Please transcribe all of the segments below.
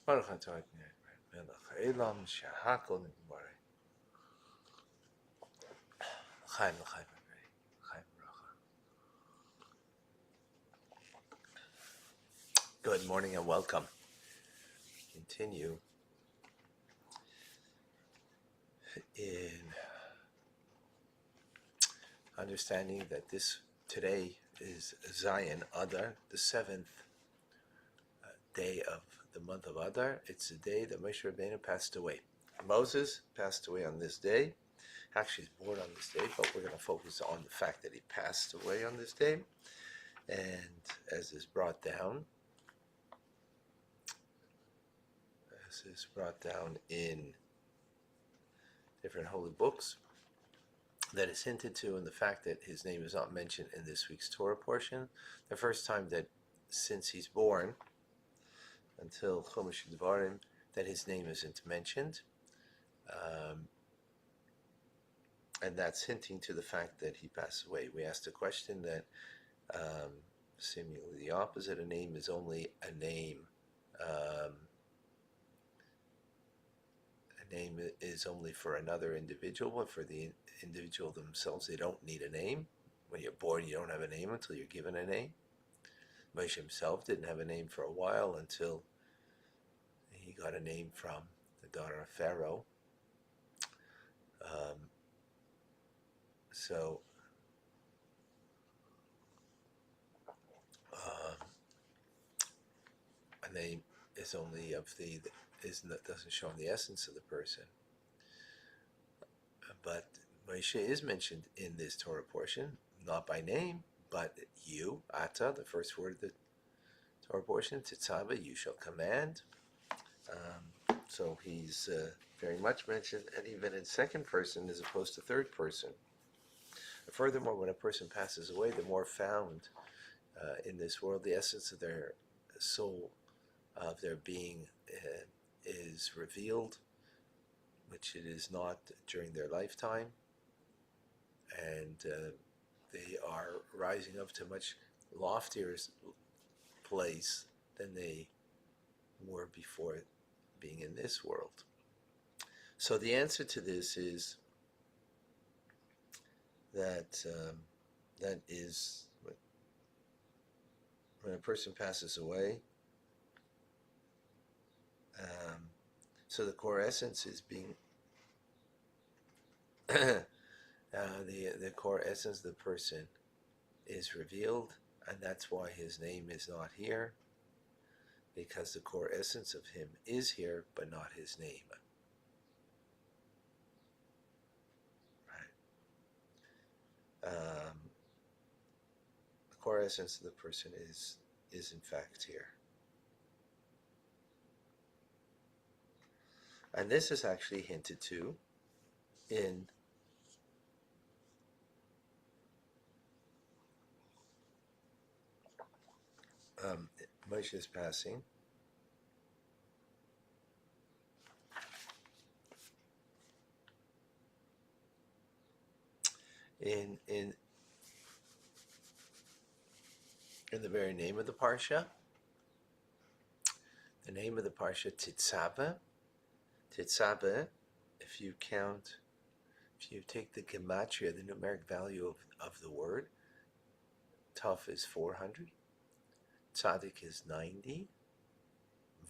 Baruch atah Melech Elam Shehakol Nitbarei. Chaim l'chaim Chaim bracha. Good morning and welcome. Continue in understanding that today is Zion Adar, the seventh day of the month of Adar. It's the day that Moshe Rabbeinu passed away. Moses passed away on this day. Actually, he's born on this day, but we're going to focus on the fact that he passed away on this day. And as is brought down in different holy books, that is hinted to in the fact that his name is not mentioned in this week's Torah portion. The first time that since he's born until Chumash Devarim that his name isn't mentioned. And that's hinting to the fact that he passed away. We asked a question that seemingly the opposite. A name is only a name. A name is only for another individual, but for the individual themselves, they don't need a name. When you're born, you don't have a name until you're given a name. Moshe himself didn't have a name for a while until he got a name from the daughter of Pharaoh. A name is only doesn't show the essence of the person. But Moshe is mentioned in this Torah portion, not by name, but you, Ata, the first word of the Torah portion, Titzava, you shall command. So he's very much mentioned, and even in second person as opposed to third person. Furthermore, when a person passes away, the more found in this world, the essence of their soul, of their being, is revealed, which it is not during their lifetime, and they are rising up to a much loftier place than they were before being in this world. So the answer to this is that is when a person passes away. So the core essence is being the core essence of the person is revealed, and that's why his name is not here, because the core essence of him is here, but not his name. Right. The core essence of the person is in fact here. And this is actually hinted to in Moshe's passing. In the very name of the Parsha, the name of the Parsha, Titzava. Titzava, if you take the gematria, the numeric value of the word, Taf is 400, Tzadik is 90,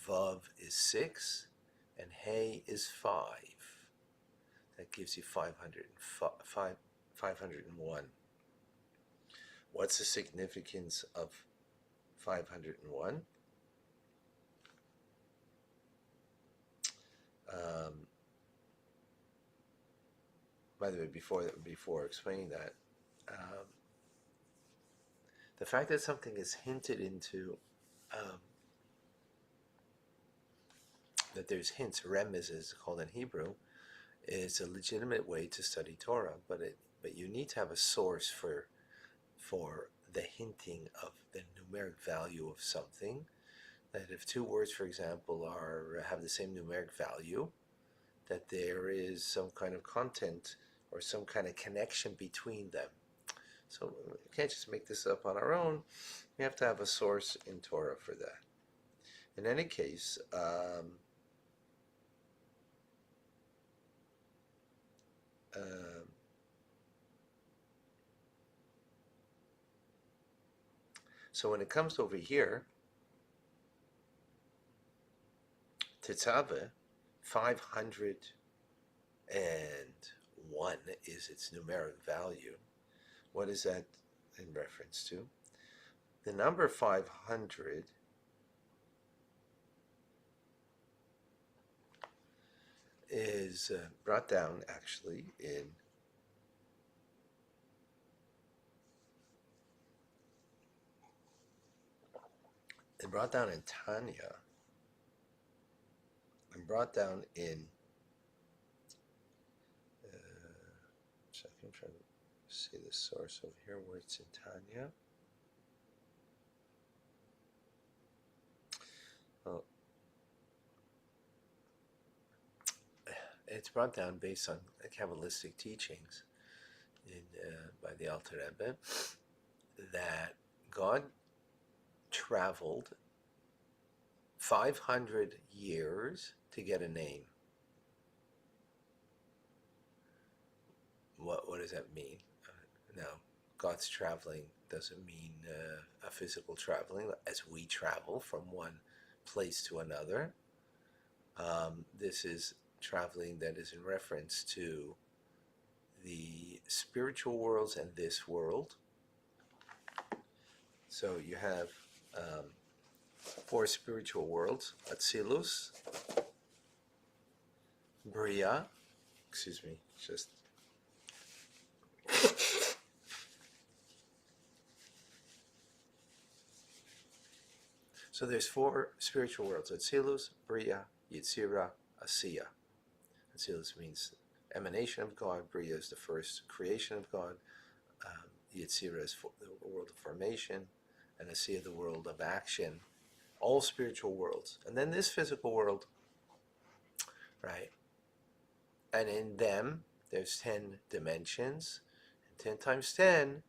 Vav is 6, and Hey is 5. That gives you 501. What's the significance of 501? By the way, before explaining that, the fact that something is hinted into, that there's hints, remez is called in Hebrew, is a legitimate way to study Torah, but you need to have a source for the hinting of the numeric value of something. That if two words, for example, have the same numeric value, that there is some kind of content or some kind of connection between them. So we can't just make this up on our own. We have to have a source in Torah for that. In any case, so when it comes over here, Tetzaveh, 501 is its numeric value. What is that in reference to? The number 500 is brought down actually in Tanya, and brought down in so I'm trying to see the source over here where it's in Tanya. Well, it's brought down based on Kabbalistic teachings by the Alter Rebbe that God traveled 500 years to get a name. What does that mean? Now, God's traveling doesn't mean a physical traveling as we travel from one place to another. This is traveling that is in reference to the spiritual worlds and this world. So you have 4 spiritual worlds: Atzilus, Bria, excuse me, just so there's 4 spiritual worlds: Atzilus, Bria, Yetzirah, Asiya. Atzilus means emanation of God. Bria is the first creation of God. Yetzirah is the world of formation, and Asiya the world of action. All spiritual worlds, and then this physical world, right? And in them, there's 10 dimensions. 10 times 10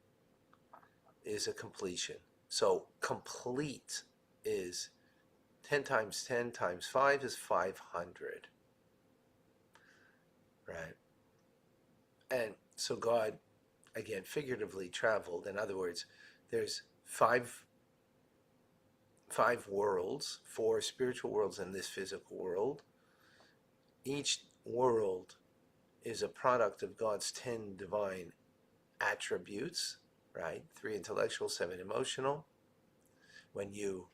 is a completion. So complete is 10 times 10 times 5 is 500. Right? And so God, again, figuratively traveled. In other words, there's five worlds, 4 spiritual worlds in this physical world. Each world is a product of God's 10 divine attributes, right? 3 intellectual, 7 emotional. When you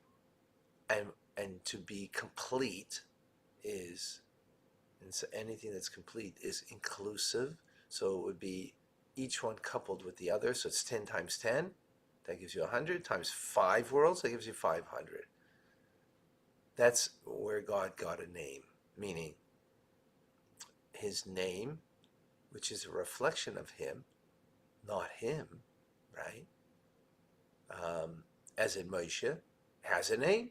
and to be complete is, and so anything that's complete is inclusive. So it would be each one coupled with the other. So it's 10 times 10. That gives you 100 times 5 worlds. That gives you 500. That's where God got a name, meaning his name, which is a reflection of him, not him, right? As in Moshe, has a name,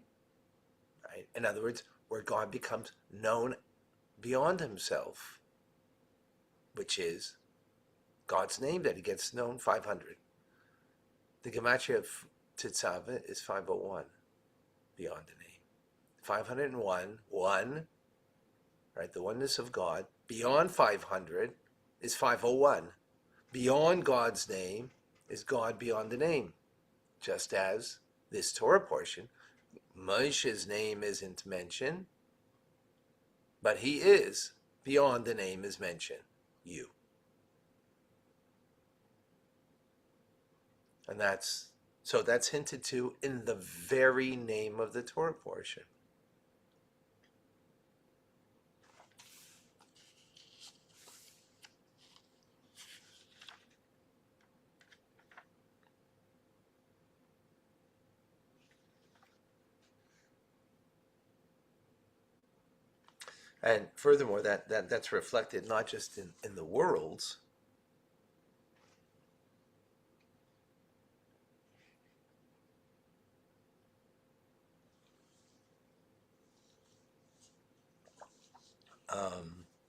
right? In other words, where God becomes known beyond himself, which is God's name that he gets known, 500. The gematria of Tetzaveh is 501, beyond the name. 501, 1, right? The oneness of God, beyond 500 is 501. Beyond God's name is God beyond the name. Just as this Torah portion, Moshe's name isn't mentioned, but he is beyond the name is mentioned, you. And that's hinted to in the very name of the Torah portion. And furthermore, that's reflected not just in the worlds,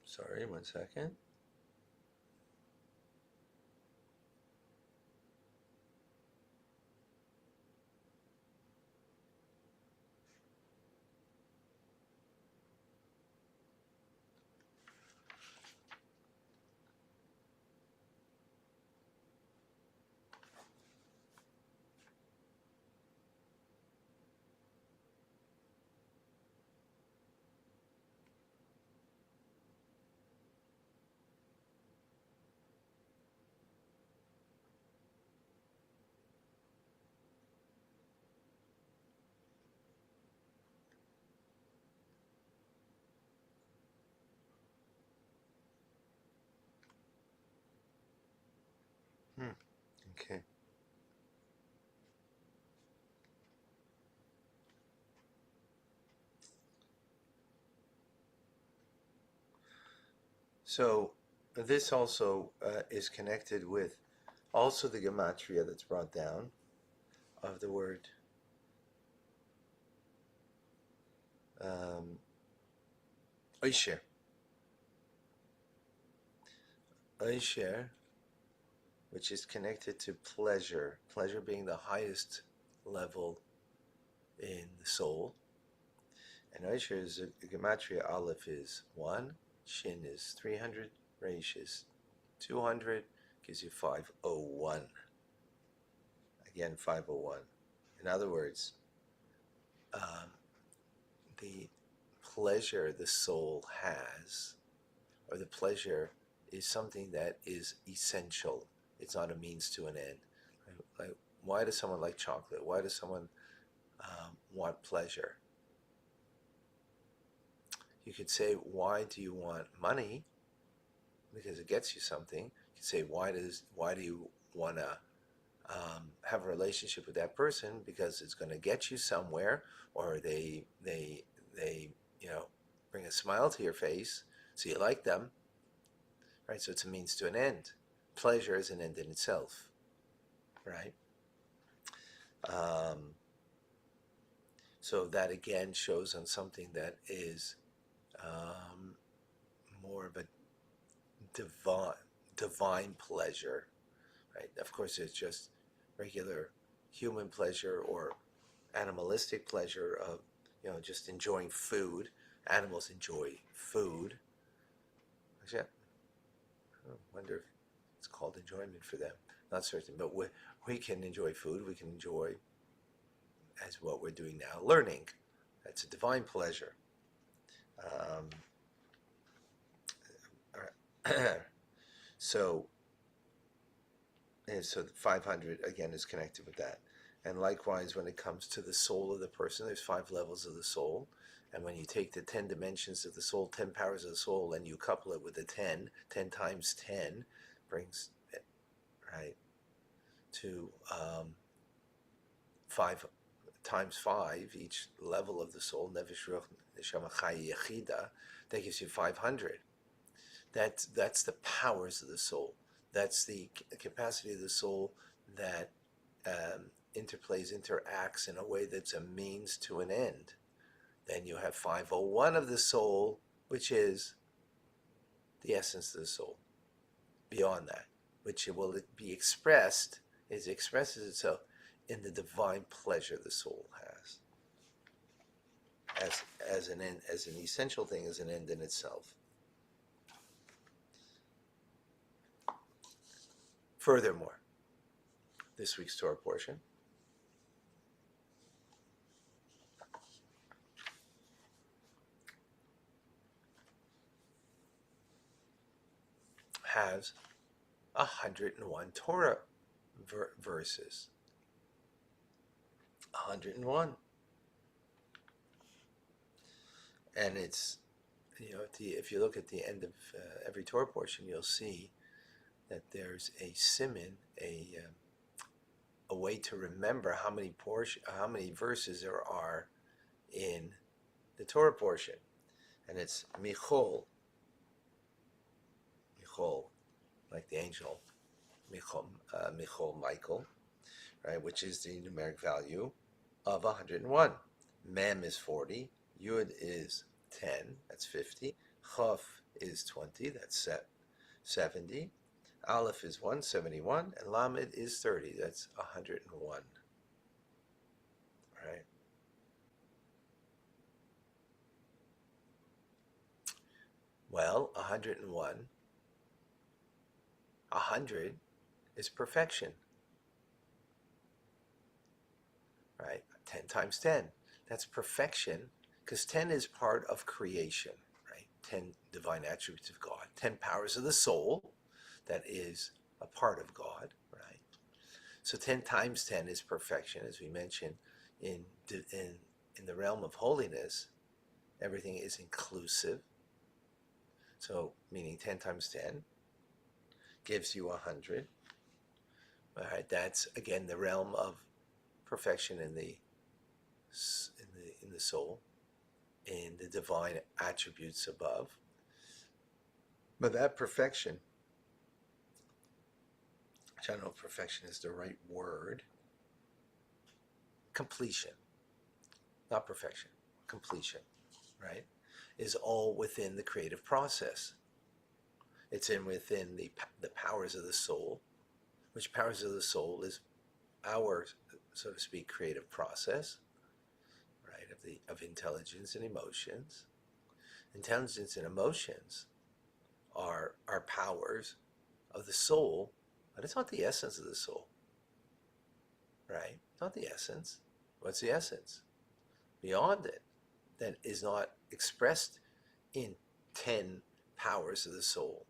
sorry, one second. Okay. So this also is connected with also the gematria that's brought down of the word um, Oisher. Oisher, which is connected to pleasure, pleasure being the highest level in the soul. And Oisher is a gematria. Aleph is 1, Shin is 300, Reish is 200, gives you 501. Again, 501. In other words, um, the pleasure the soul has, or the pleasure is something that is essential. It's not a means to an end. Like, why does someone like chocolate? Why does someone want pleasure? You could say, why do you want money? Because it gets you something. You could say, why do you want to have a relationship with that person? Because it's going to get you somewhere, or they you know bring a smile to your face, so you like them, right? So it's a means to an end. Pleasure is an end in itself, right? Um, so that again shows on something that is um, more of a divine pleasure, right? Of course, it's just regular human pleasure or animalistic pleasure of just enjoying food. Animals enjoy food. Actually, I wonder if it's called enjoyment for them. Not certain, but we can enjoy food. We can enjoy, as what we're doing now, learning. That's a divine pleasure. Um, so, so the 500 again is connected with that. And likewise, when it comes to the soul of the person, there's 5 levels of the soul. And when you take the 10 dimensions of the soul, 10 powers of the soul, and you couple it with the 10, 10 times 10 brings it, right, to 5 times 5, each level of the soul, Nefesh Ruach Neshama Chai Yechida, that gives you 500. That's the powers of the soul. That's the capacity of the soul that interacts in a way that's a means to an end. Then you have 501 of the soul, which is the essence of the soul. Beyond that, which it will be expressed, it expresses itself in the divine pleasure the soul has as an end, as an essential thing, as an end in itself. Furthermore, this week's Torah portion has 101 Torah verses. 101. And it's, if you look at the end of every Torah portion, you'll see that there's a siman, a way to remember how many verses there are in the Torah portion. And it's Michol, like the angel, Michol, Michael, right, which is the numeric value of 101. Mem is 40, Yud is 10, that's 50, Chaf is 20, that's 70, Aleph is 171, and Lamed is 30, that's 101. Right? Well, 101, 100 is perfection. Right? 10 times 10. That's perfection, because 10 is part of creation, right? 10 divine attributes of God, 10 powers of the soul, that is a part of God, right? So 10 times 10 is perfection, as we mentioned. In the realm of holiness, everything is inclusive. So meaning 10 times 10 gives you 100. All right, that's again the realm of perfection in the soul, in the divine attributes above. But that perfection, which I don't know if perfection is the right word, completion, not perfection, completion, right, is all within the creative process. It's within the powers of the soul, which powers of the soul is our, so to speak, creative process, right, of intelligence and emotions. Intelligence and emotions are powers of the soul, but it's not the essence of the soul, right? Not the essence. What's the essence? Beyond it, that is not expressed in 10 powers of the soul,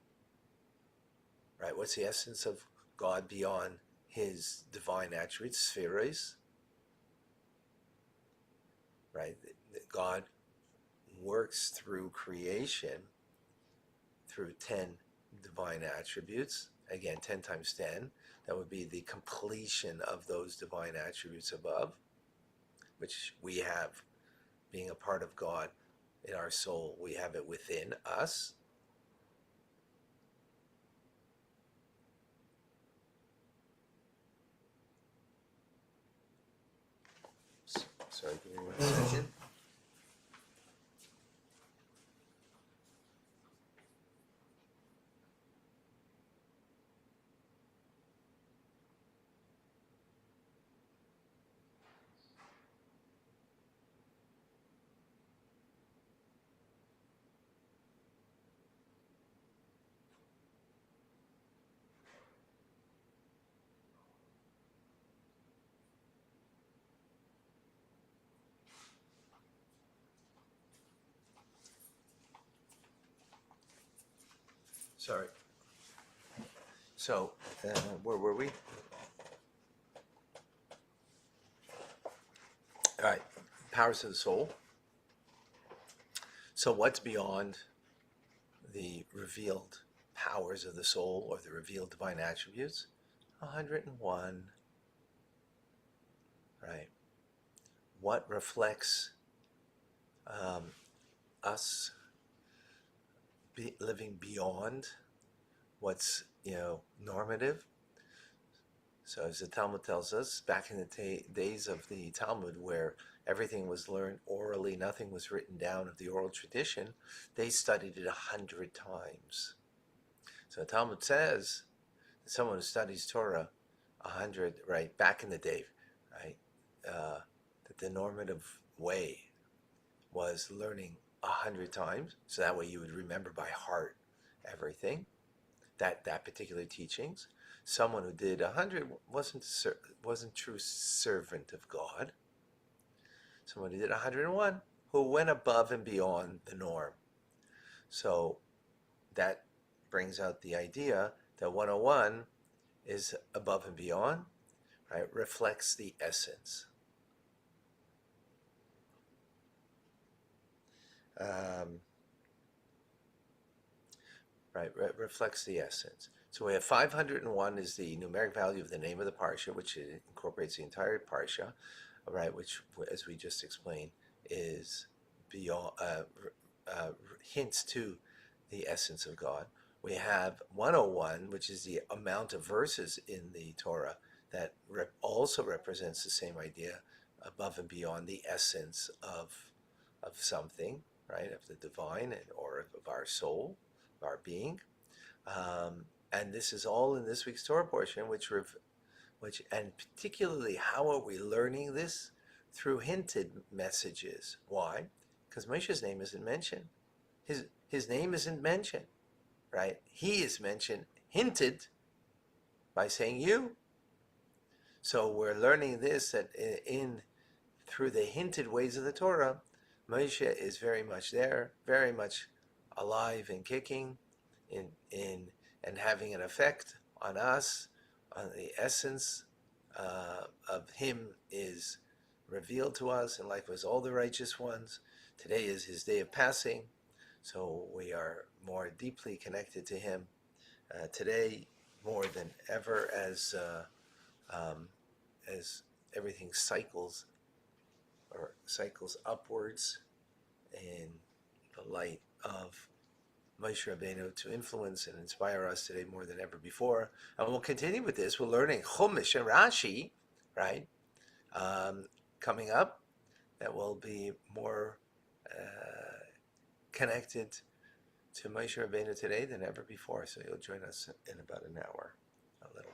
right? What's the essence of God beyond his divine attributes, spheres, right? God works through creation through 10 divine attributes. Again, 10 times 10, that would be the completion of those divine attributes above, which we have being a part of God in our soul. We have it within us. Sorry, give me 1 second. Sorry. So, where were we? All right, powers of the soul. So what's beyond the revealed powers of the soul or the revealed divine attributes? 101, right? What reflects us living beyond what's, normative? So as the Talmud tells us, back in the days of the Talmud where everything was learned orally, nothing was written down of the oral tradition, they studied it 100 times. So the Talmud says that someone who studies Torah 100, right, back in the day, right, that the normative way was learning 100 times, so that way you would remember by heart everything, that particular teachings. Someone who did 100 wasn't true servant of God. Someone who did 101 who went above and beyond the norm. So that brings out the idea that 101 is above and beyond, right? Reflects the essence. Right, reflects the essence. So we have 501 is the numeric value of the name of the parsha, which incorporates the entire parsha, right? Which, as we just explained, is beyond hints to the essence of God. We have 101, which is the amount of verses in the Torah that also represents the same idea, above and beyond the essence of something, right? Of the divine or of our soul, of our being. And this is all in this week's Torah portion, which and particularly, how are we learning this? Through hinted messages. Why? Because Moshe's name isn't mentioned. His name isn't mentioned, right? He is mentioned, hinted, by saying you. So we're learning this, that through the hinted ways of the Torah, Moshe is very much there, very much alive and kicking, and having an effect on us. On the essence of him is revealed to us, and likewise all the righteous ones. Today is his day of passing, so we are more deeply connected to him today more than ever, as as everything cycles upwards in the light of Moshe Rabbeinu to influence and inspire us today more than ever before. And we'll continue with this. We're learning Chumash and Rashi, right? Coming up, that will be more connected to Moshe Rabbeinu today than ever before. So you'll join us in about an hour, a little